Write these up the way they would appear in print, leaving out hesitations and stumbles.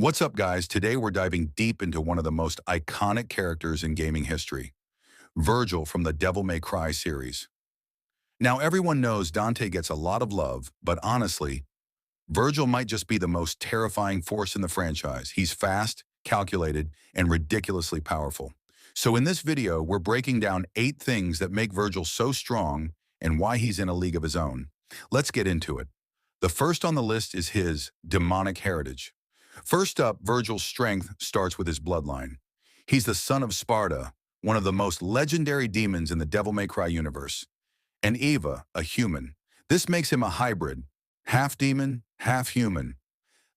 What's up, guys? Today we're diving deep into one of the most iconic characters in gaming history, Vergil from the Devil May Cry series. Now, everyone knows Dante gets a lot of love, but honestly, Vergil might just be the most terrifying force in the franchise. He's fast, calculated, and ridiculously powerful. So in this video, we're breaking down 8 things that make Vergil so strong and why he's in a league of his own. Let's get into it. The first on the list is his demonic heritage. First up, Vergil's strength starts with his bloodline. He's the son of Sparta, one of the most legendary demons in the Devil May Cry universe, and Eva, a human. This makes him a hybrid, half demon, half human.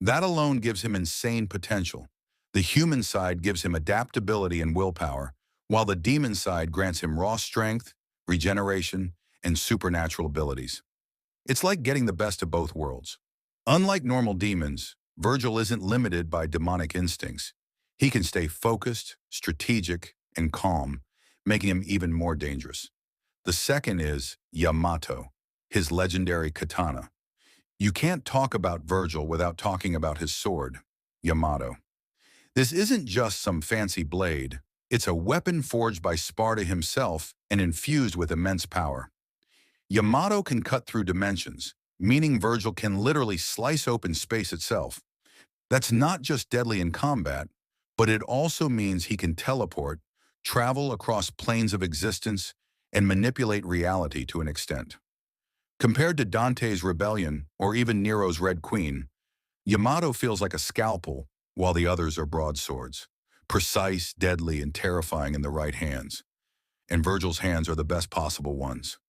That alone gives him insane potential. The human side gives him adaptability and willpower, while the demon side grants him raw strength, regeneration, and supernatural abilities. It's like getting the best of both worlds. Unlike normal demons, Vergil isn't limited by demonic instincts. He can stay focused, strategic, and calm, making him even more dangerous. The second is Yamato, his legendary katana. You can't talk about Vergil without talking about his sword, Yamato. This isn't just some fancy blade. It's a weapon forged by Sparta himself and infused with immense power. Yamato can cut through dimensions, meaning Vergil can literally slice open space itself. That's not just deadly in combat, but it also means he can teleport, travel across planes of existence, and manipulate reality to an extent. Compared to Dante's Rebellion or even Nero's Red Queen, Yamato feels like a scalpel while the others are broadswords, precise, deadly, and terrifying in the right hands. And Vergil's hands are the best possible ones.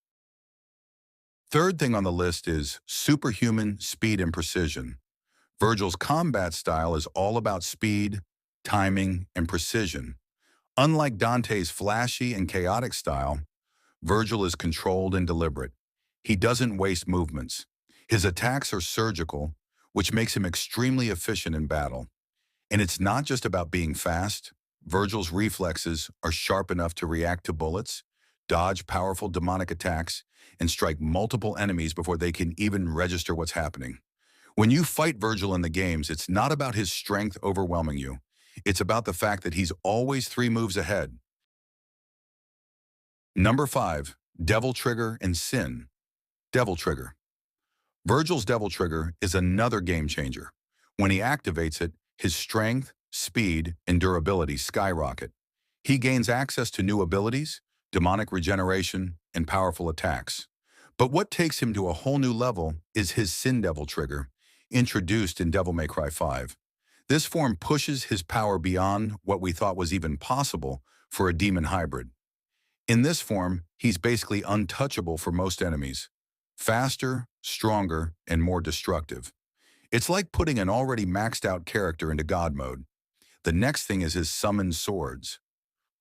Third thing on the list is superhuman speed and precision. Vergil's combat style is all about speed, timing, and precision. Unlike Dante's flashy and chaotic style, Vergil is controlled and deliberate. He doesn't waste movements. His attacks are surgical, which makes him extremely efficient in battle. And it's not just about being fast. Vergil's reflexes are sharp enough to react to bullets, dodge powerful demonic attacks, and strike multiple enemies before they can even register what's happening. When you fight Vergil in the games, it's not about his strength overwhelming you. It's about the fact that he's always 3 moves ahead. Number 5, Devil Trigger and Sin. Devil Trigger. Vergil's Devil Trigger is another game changer. When he activates it, his strength, speed, and durability skyrocket. He gains access to new abilities, demonic regeneration, and powerful attacks. But what takes him to a whole new level is his Sin Devil Trigger, introduced in Devil May Cry 5. This form pushes his power beyond what we thought was even possible for a demon hybrid. In this form, he's basically untouchable for most enemies. Faster, stronger, and more destructive. It's like putting an already maxed out character into God mode. The next thing is his Summoned Swords.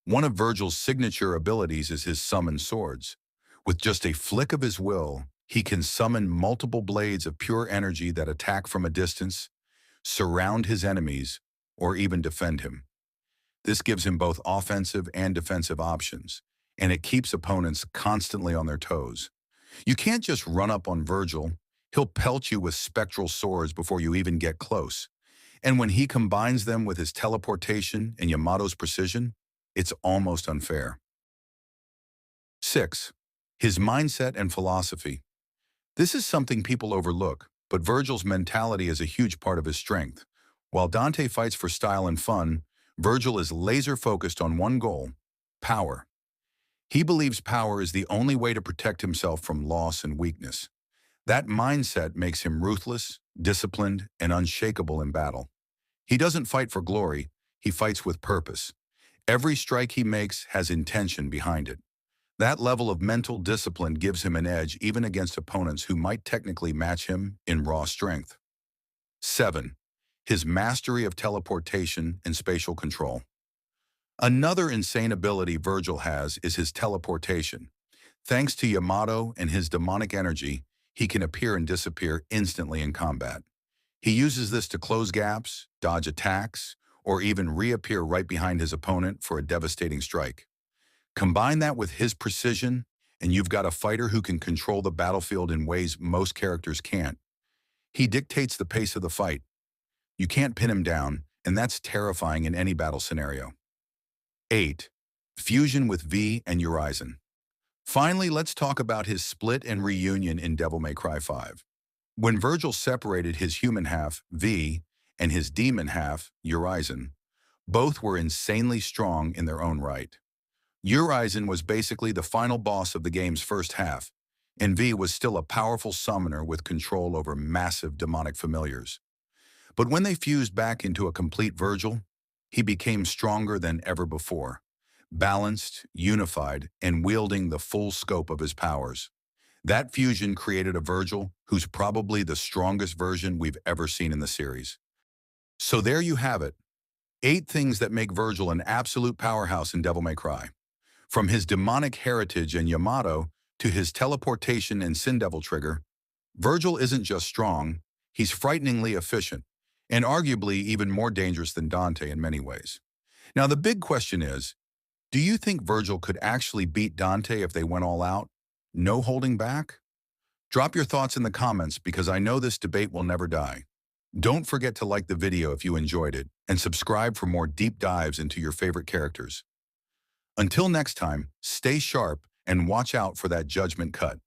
One of Vergil's signature abilities is his Summoned Swords. With just a flick of his will, he can summon multiple blades of pure energy that attack from a distance, surround his enemies, or even defend him. This gives him both offensive and defensive options, and it keeps opponents constantly on their toes. You can't just run up on Vergil. He'll pelt you with spectral swords before you even get close. And when he combines them with his teleportation and Yamato's precision, it's almost unfair. 6. His mindset and philosophy. This is something people overlook, but Vergil's mentality is a huge part of his strength. While Dante fights for style and fun, Vergil is laser-focused on one goal: power. He believes power is the only way to protect himself from loss and weakness. That mindset makes him ruthless, disciplined, and unshakable in battle. He doesn't fight for glory, he fights with purpose. Every strike he makes has intention behind it. That level of mental discipline gives him an edge even against opponents who might technically match him in raw strength. 7. His mastery of teleportation and spatial control. Another insane ability Vergil has is his teleportation. Thanks to Yamato and his demonic energy, he can appear and disappear instantly in combat. He uses this to close gaps, dodge attacks, or even reappear right behind his opponent for a devastating strike. Combine that with his precision, and you've got a fighter who can control the battlefield in ways most characters can't. He dictates the pace of the fight. You can't pin him down, and that's terrifying in any battle scenario. 8. Fusion with V and Urizen. Finally, let's talk about his split and reunion in Devil May Cry 5. When Vergil separated his human half, V, and his demon half, Urizen, both were insanely strong in their own right. Urizen was basically the final boss of the game's first half, and V was still a powerful summoner with control over massive demonic familiars. But when they fused back into a complete Vergil, he became stronger than ever before, balanced, unified, and wielding the full scope of his powers. That fusion created a Vergil who's probably the strongest version we've ever seen in the series. So there you have it, 8 things that make Vergil an absolute powerhouse in Devil May Cry. From his demonic heritage in Yamato to his teleportation and Sin Devil trigger, Vergil isn't just strong, he's frighteningly efficient, and arguably even more dangerous than Dante in many ways. Now the big question is, do you think Vergil could actually beat Dante if they went all out? No holding back? Drop your thoughts in the comments because I know this debate will never die. Don't forget to like the video if you enjoyed it, and subscribe for more deep dives into your favorite characters. Until next time, stay sharp and watch out for that judgment cut.